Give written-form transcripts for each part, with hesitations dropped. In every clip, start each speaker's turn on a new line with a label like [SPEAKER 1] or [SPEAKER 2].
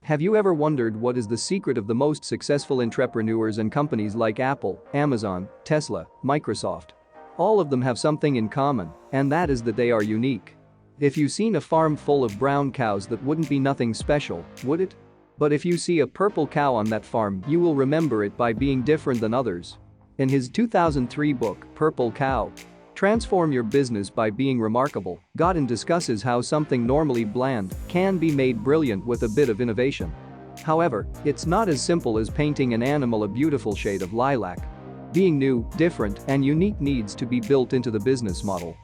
[SPEAKER 1] Have you ever wondered what is the secret of the most successful entrepreneurs and companies like Apple, Amazon, Tesla, Microsoft? All of them have something in common, and that is that they are unique. If you seen a farm full of brown cows, that wouldn't be nothing special, would it? But if you see a purple cow on that farm, you will remember it by being different than others. In his 2003 book, Purple Cow: Transform Your Business by Being Remarkable, Godin discusses how something normally bland can be made brilliant with a bit of innovation. However, it's not as simple as painting an animal a beautiful shade of lilac. Being new, different, and unique needs to be built into the business model.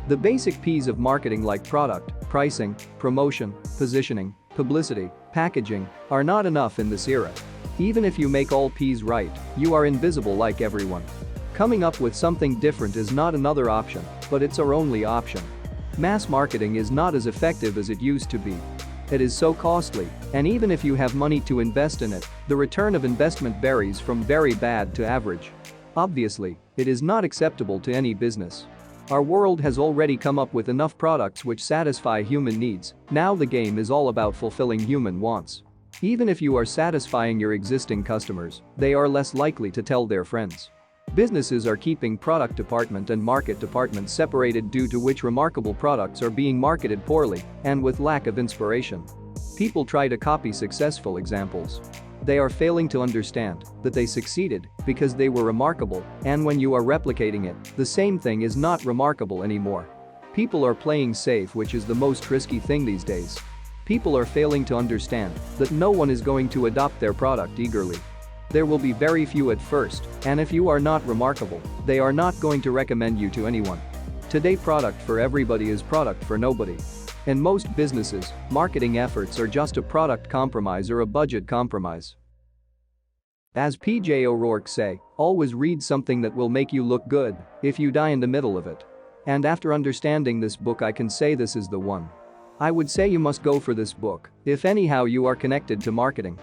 [SPEAKER 1] The basic P's of marketing, like product, pricing, promotion, positioning, publicity, packaging, are not enough in this era. Even if you make all P's right, you are invisible like everyone. Coming up with something different is not another option, but it's our only option. Mass marketing is not as effective as it used to be. It is so costly, and even if you have money to invest in it, the return of investment varies from very bad to average. Obviously, it is not acceptable to any business. Our world has already come up with enough products which satisfy human needs. Now the game is all about fulfilling human wants. Even if you are satisfying your existing customers, they are less likely to tell their friends. Businesses are keeping product department and market department separated, due to which remarkable products are being marketed poorly and with lack of inspiration. People try to copy successful examples. They are failing to understand that they succeeded because they were remarkable, and when you are replicating it, the same thing is not remarkable anymore. People are playing safe, which is the most risky thing these days. People are failing to understand that no one is going to adopt their product eagerly. There will be very few at first, and if you are not remarkable, they are not going to recommend you to anyone. Today, product for everybody is product for nobody. In most businesses, marketing efforts are just a product compromise or a budget compromise. As PJ O'Rourke say, always read something that will make you look good if you die in the middle of it. And after understanding this book, I can say this is the one. I would say you must go for this book if anyhow you are connected to marketing.